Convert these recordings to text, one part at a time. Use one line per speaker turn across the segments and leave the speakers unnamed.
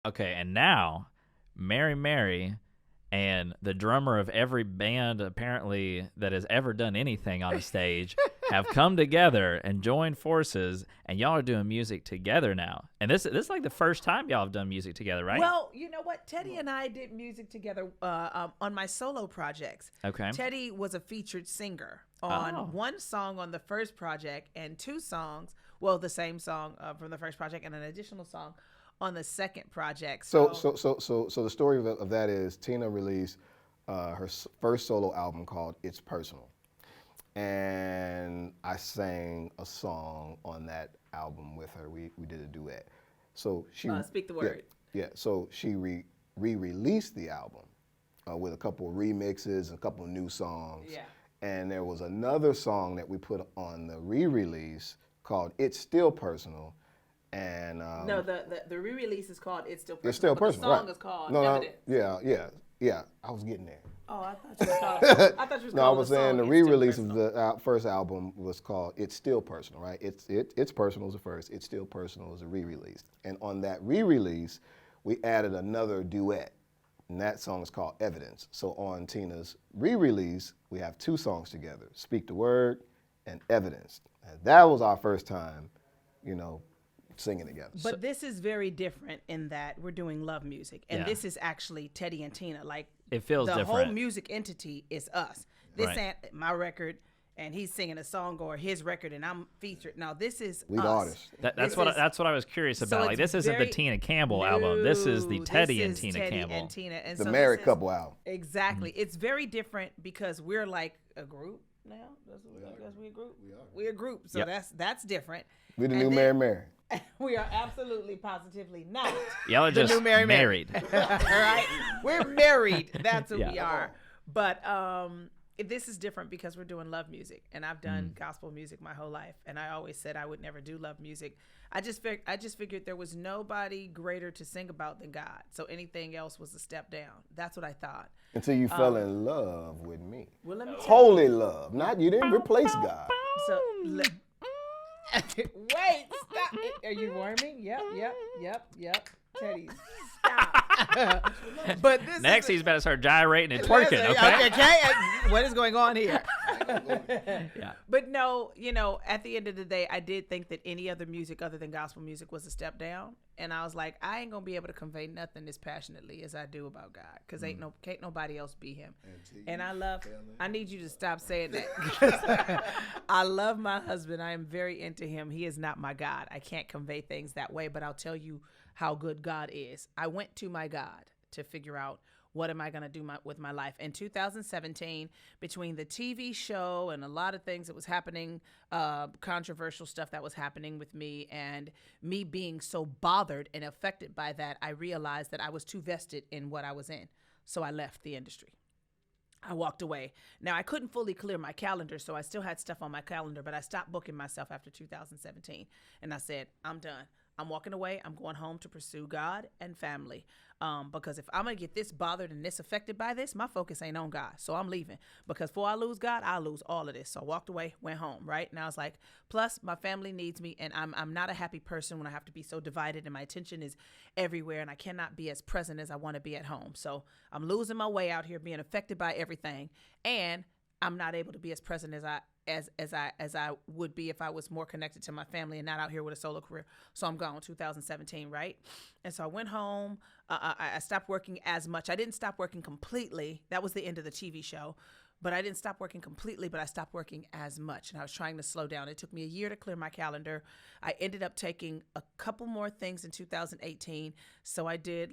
Okay, and now Mary Mary and the drummer of every band apparently that has ever done anything on a stage have come together and joined forces, and y'all are doing music together now. And this is like the first time y'all have done music together, right?
Well, you know what? Teddy and I did music together on my solo projects.
Okay.
Teddy was a featured singer on
Oh.
one song on the first project and two songs. Well, the same song from the first project and an additional song on the second project.
So the story of that is Tina released her first solo album called It's Personal. And I sang a song on that album with her. We did a duet. So she
Speak the Word.
Yeah. So she re-released the album with a couple of remixes and a couple of new songs.
Yeah.
And there was another song that we put on the re-release called It's Still Personal. And
No, the re-release is called It's Still Personal.
It's Still
but
Personal,
the song
right?
is called
No,
Evidence.
yeah. I was getting there.
Oh, I thought you was calling. I thought you was
No, I
calling
was
the
saying
song
the
It's Still
re-release of
Personal.
the first album was called It's Still Personal, right? It's Personal is the first. It's Still Personal is a re-release. And on that re-release, we added another duet, and that song is called Evidence. So on Tina's re-release, we have two songs together, Speak the Word and Evidence. And that was our first time, singing together.
But this is very different in that we're doing love music, and
Yeah.
this is actually Teddy and Tina. Like
It feels
the
different.
whole music entity is us. This
Right.
ain't my record, and he's singing a song, or his record, and I'm featured. Now this is
We the
us.
artists.
That's
This
what
is-
that's what I was curious
so
about. Like,
it's
this isn't the
very-
Tina Campbell album. This is the
No,
Teddy
this
and
is
Tina
Teddy
Campbell.
and Tina, and
The
so
married
this is-
couple album.
Exactly. It's very different because we're like a group now. I guess we a group. We're a group, so
Yep.
that's different.
We the
And
new
then-
Mary.
We are absolutely, positively not.
Y'all are
The
just
new Mary Mary.
married.
All right, we're married. That's who we
Yeah.
are. But this is different because we're doing love music, and I've done gospel music my whole life, and I always said I would never do love music. I just figured there was nobody greater to sing about than God, so anything else was a step down. That's what I thought.
Until you fell in love with me.
Well, let me tell
Holy love. Not you didn't replace God.
you. So, wait, stop. Are you warming? Yep. Teddy, stop. But this
Next,
is,
he's better start gyrating and twerking. Okay.
Okay. What is going on here?
Yeah.
But no, at the end of the day, I did think that any other music other than gospel music was a step down. And I was like, I ain't gonna be able to convey nothing as passionately as I do about God, because can't nobody else be Him. And I need you to stop saying that. I love my husband. I am very into him. He is not my God. I can't convey things that way, but I'll tell you how good God is. I went to my God to figure out what am I going to do with my life. In 2017, between the TV show and a lot of things that was happening, controversial stuff that was happening with me, and me being so bothered and affected by that, I realized that I was too vested in what I was in. So I left the industry. I walked away. Now, I couldn't fully clear my calendar, so I still had stuff on my calendar, but I stopped booking myself after 2017. And I said, I'm done. I'm walking away. I'm going home to pursue God and family. Because if I'm going to get this bothered and this affected by this, my focus ain't on God. So I'm leaving. Because before I lose God, I'll lose all of this. So I walked away, went home, right? And I was like, plus my family needs me, and I'm not a happy person when I have to be so divided and my attention is everywhere and I cannot be as present as I want to be at home. So I'm losing my way out here, being affected by everything, and I'm not able to be as present as I would be if I was more connected to my family and not out here with a solo career. So I'm gone 2017, right? And so I went home. I stopped working as much. I didn't stop working completely. That was the end of the TV show. But I didn't stop working completely, but I stopped working as much. And I was trying to slow down. It took me a year to clear my calendar. I ended up taking a couple more things in 2018. So I did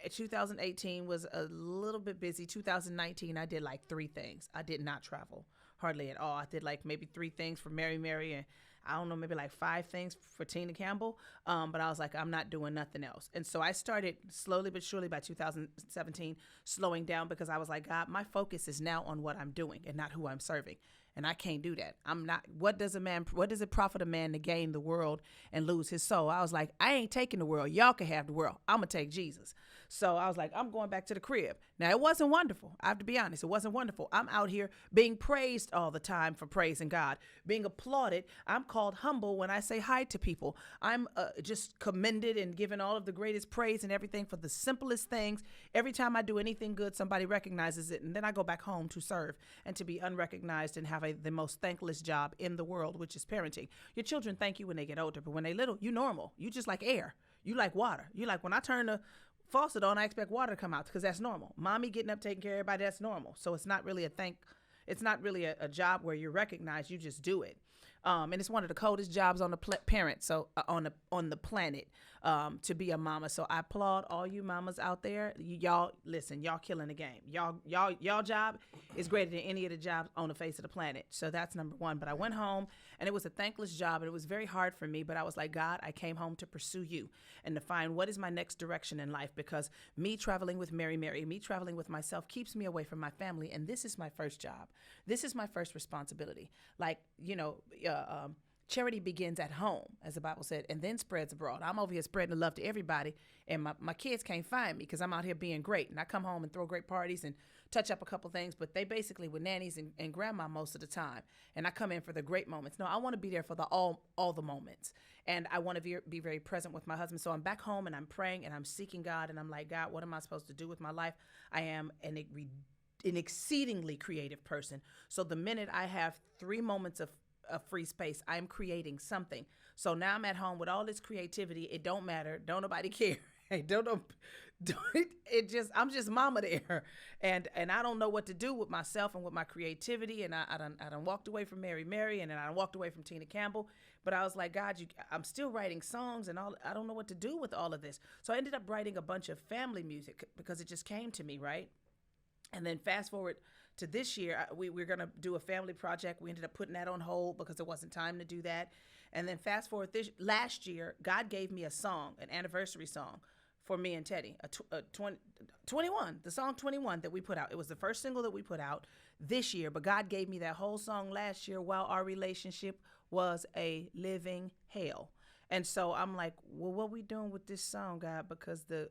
2018 was a little bit busy. 2019, I did like 3 things. I did not travel hardly at all. I did like maybe 3 things for Mary Mary, and I don't know, maybe like 5 things for Tina Campbell. But I was like, I'm not doing nothing else. And so I started slowly but surely by 2017 slowing down, because I was like, God, my focus is now on what I'm doing and not who I'm serving. And I can't do that. I'm not. What does it profit a man to gain the world and lose his soul? I was like, I ain't taking the world. Y'all can have the world. I'm going to take Jesus. So I was like, I'm going back to the crib. Now, it wasn't wonderful. I have to be honest. It wasn't wonderful. I'm out here being praised all the time for praising God, being applauded. I'm called humble when I say hi to people. I'm just commended and given all of the greatest praise and everything for the simplest things. Every time I do anything good, somebody recognizes it. And then I go back home to serve and to be unrecognized and have the most thankless job in the world, which is parenting. Your children thank you when they get older, but when they little, you normal. You just like air. You like water. You like, when I turn the faucet on, I expect water to come out because that's normal. Mommy getting up, taking care of everybody, that's normal. So it's not really it's not really a job where you're recognized. You just do it. And it's one of the coldest jobs on the on the planet, to be a mama. So I applaud all you mamas out there. Y'all listen, y'all killing the game. Y'all job is greater than any of the jobs on the face of the planet. So that's number one. But I went home and it was a thankless job and it was very hard for me. But I was like, God, I came home to pursue you and to find what is my next direction in life, because me traveling with Mary, me traveling with myself keeps me away from my family. And this is my first job. This is my first responsibility. Like, charity begins at home, as the Bible said, and then spreads abroad. I'm over here spreading the love to everybody, and my kids can't find me because I'm out here being great. And I come home and throw great parties and touch up a couple things, but they basically with nannies and grandma most of the time. And I come in for the great moments. No, I want to be there for all the moments. And I want to be very present with my husband. So I'm back home and I'm praying and I'm seeking God, and I'm like, God, what am I supposed to do with my life? I am an exceedingly creative person. So the minute I have 3 moments of free space, I'm creating something. So now I'm at home with all this creativity. It don't matter. Don't nobody care. Hey, I'm just mama there. And I don't know what to do with myself and with my creativity. And I done walked away from Mary, and then I walked away from Tina Campbell. But I was like, God, I'm still writing songs and all. I don't know what to do with all of this. So I ended up writing a bunch of family music because it just came to me, right? And then fast forward to this year, we're going to do a family project. We ended up putting that on hold because there wasn't time to do that. And then fast forward last year, God gave me a song, an anniversary song for me and Teddy, 21, the song 21 that we put out. It was the first single that we put out this year, but God gave me that whole song last year while our relationship was a living hell. And so I'm like, well, what we doing with this song, God? Because the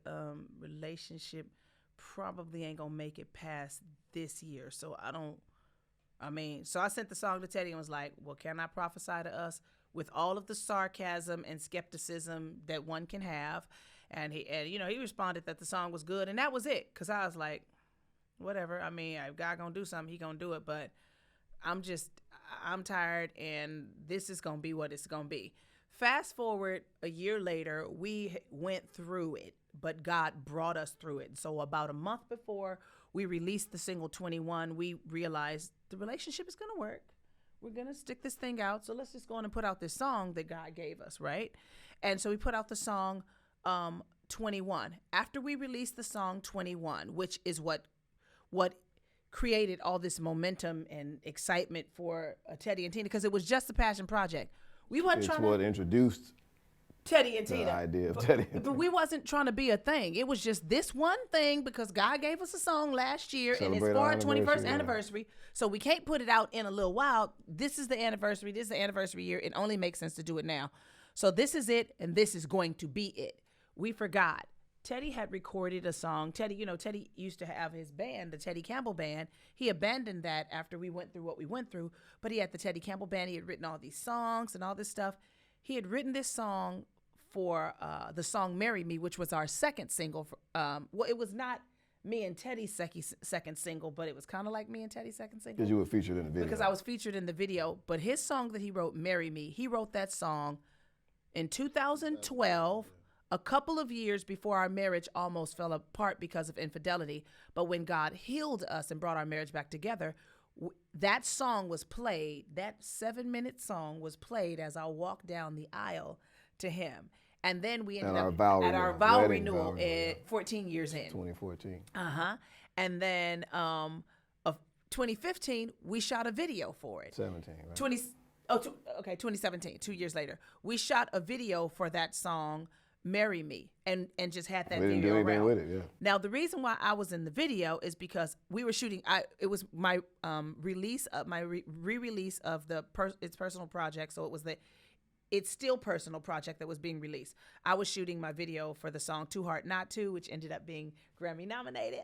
relationship probably ain't gonna make it past this year. So so I sent the song to Teddy and was like, well, can I prophesy to us with all of the sarcasm and skepticism that one can have? And he responded that the song was good, and that was it. Cause I was like, whatever. I mean, if God gonna do something, he gonna do it. But I'm tired, and this is gonna be what it's gonna be. Fast forward a year later, we went through it, but God brought us through it. So about a month before we released the single 21, we realized the relationship is going to work. We're going to stick this thing out. So let's just go on and put out this song that God gave us, right? And so we put out the song 21. After we released the song 21, which is what created all this momentum and excitement for Teddy and Tina, because it was just a passion project.
It's what introduced
Teddy and Tina.
The idea of Teddy and Tina.
But we wasn't trying to be a thing. It was just this one thing because God gave us a song last year and it's for our 21st anniversary. So we can't put it out in a little while. This is the anniversary. This is the anniversary year. It only makes sense to do it now. So this is it, and this is going to be it. We forgot. Teddy had recorded a song. Teddy used to have his band, the Teddy Campbell Band. He abandoned that after we went through what we went through, but he had the Teddy Campbell Band. He had written all these songs and all this stuff. He had written this song for the song Marry Me, which was our second single. It was not me and Teddy's second single, but it was kind of like me and Teddy's second single.
Because you were featured in the video.
Because I was featured in the video. But his song that he wrote, Marry Me, he wrote that song in 2012. A couple of years before our marriage almost fell apart because of infidelity. But when God healed us and brought our marriage back together, that song was played, that 7-minute song was played as I walked down the aisle to him. And then we ended up at our vow renewal at 14 years in.
2014.
And then of 2015, we shot a video for it.
17, right?
2017, 2 years later. We shot a video for that song Marry Me and just had that
We didn't
video
do anything
around.
with it, yeah.
Now the reason why I was in the video is because we were shooting. It was my release of my re-release of the It's Personal project. So it was the It's Still Personal project that was being released. I was shooting my video for the song Too Hard Not To, which ended up being Grammy nominated.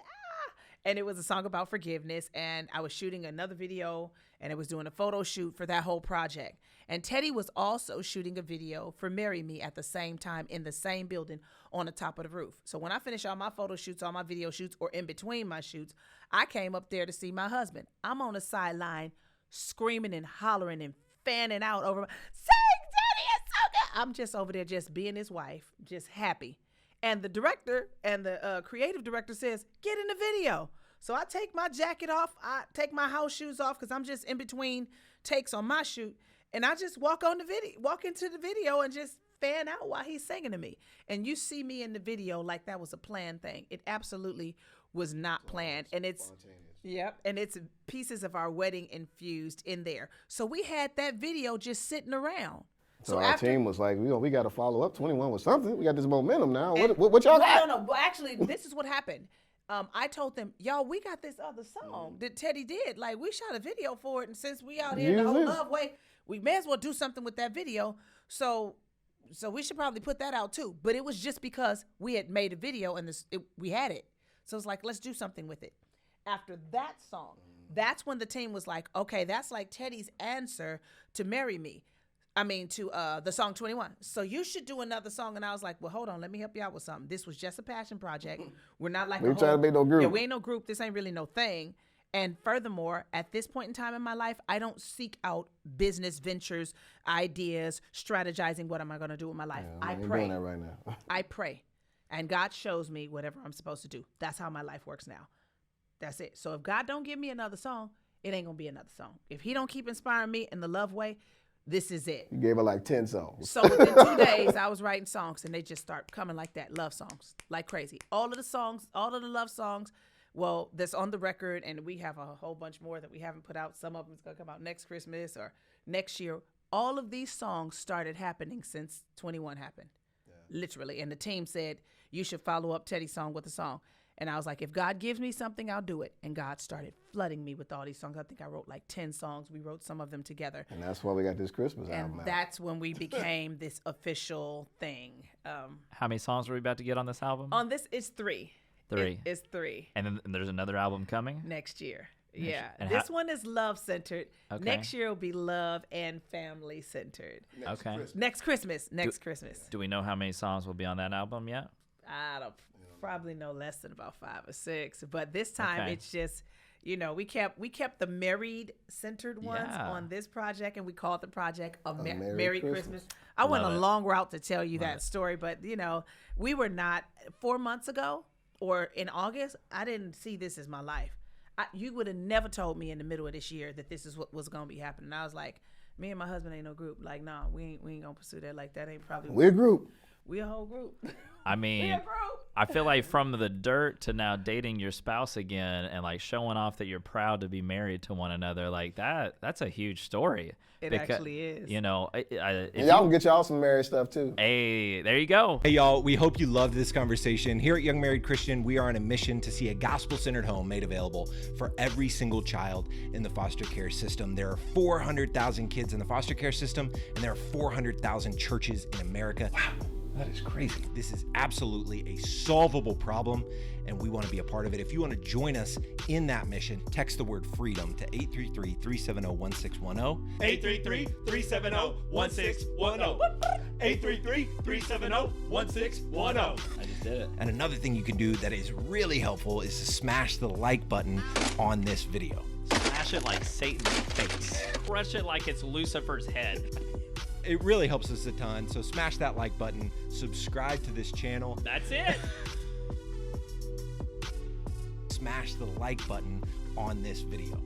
And it was a song about forgiveness. And I was shooting another video and I was doing a photo shoot for that whole project. And Teddy was also shooting a video for Marry Me at the same time in the same building on the top of the roof. So when I finished all my photo shoots, all my video shoots, or in between my shoots, I came up there to see my husband. I'm on the sideline screaming and hollering and fanning out over saying, Teddy, it's so good. I'm just over there just being his wife, just happy. And the director and the creative director says, get in the video. So I take my jacket off. I take my house shoes off because I'm just in between takes on my shoot. And I just walk into the video and just fan out while he's singing to me. And you see me in the video like that was a planned thing. It absolutely was not planned. And it's, yep, and it's pieces of our wedding infused in there. So we had that video just sitting around.
So our team was like, we got to follow up 21 with something. We got this momentum now. What y'all
well,
got?
No. Well, actually, this is what happened. I told them, y'all, we got this other song that Teddy did. Like, we shot a video for it. And since we out here in the whole love way, we may as well do something with that video. So we should probably put that out too. But it was just because we had made a video and we had it. So it's like, let's do something with it. After that song, that's when the team was like, okay, that's like Teddy's answer to Marry Me. To the song 21. So you should do another song. And I was like, well, hold on, let me help you out with something. This was just a passion project. We're not like
we trying to be no group.
Yeah, we ain't no group. This ain't really no thing. And furthermore, at this point in time in my life, I don't seek out business ventures, ideas, strategizing. What am I going to do with my life?
Yeah,
I
pray.
doing
that right now.
I pray. And God shows me whatever I'm supposed to do. That's how my life works now. That's it. So if God don't give me another song, it ain't going to be another song. If he don't keep inspiring me in the love way, this is it.
You gave her like 10 songs.
So within 2 days, I was writing songs, and they just start coming like that, love songs, like crazy. All of the love songs, well, that's on the record, and we have a whole bunch more that we haven't put out. Some of them is going to come out next Christmas or next year. All of these songs started happening since 21 happened, literally. And the team said, you should follow up Teddy's song with a song. And I was like, if God gives me something, I'll do it. And God started flooding me with all these songs. I think I wrote like 10 songs. We wrote some of them together.
And that's why we got this Christmas album
And
out.
that's when we became this official thing.
How many songs are we about to get on this album?
On this, it's 3.
3.
It's 3.
And then there's another album coming?
Next year. Yeah.
And
this one is love-centered.
Okay.
Next year will be love and family-centered.
Okay.
Next Christmas. Christmas.
Do we know how many songs will be on that album yet?
I don't probably know less than about 5 or 6. But this time
Okay.
it's just, we kept the married-centered ones on this project, and we called the project a Merry Christmas. I went a long route to tell you that story, but we were not 4 months ago or in August. I didn't see this as my life. You would have never told me in the middle of this year that this is what was gonna be happening. I was like, me and my husband ain't no group. Like, no, we ain't gonna pursue that. Like, that ain't probably.
We're a group.
We a whole group.
I mean, I feel like from the dirt to now dating your spouse again and like showing off that you're proud to be married to one another, like that's a huge story.
It actually is.
Y'all can get y'all some married stuff too.
Hey, there you go.
Hey y'all, we hope you loved this conversation. Here at Young Married Christian, we are on a mission to see a gospel-centered home made available for every single child in the foster care system. There are 400,000 kids in the foster care system, and there are 400,000 churches in America. Wow. That is crazy. This is absolutely a solvable problem, and we want to be a part of it. If you want to join us in that mission, text the word freedom to 833-370-1610.
833-370-1610. 833-370-1610.
I just did it.
And another thing you can do that is really helpful is to smash the like button on this video.
Smash it like Satan's face. Crush it like it's Lucifer's head.
It really helps us a ton, so smash that like button, subscribe to this channel.
That's it.
Smash the like button on this video.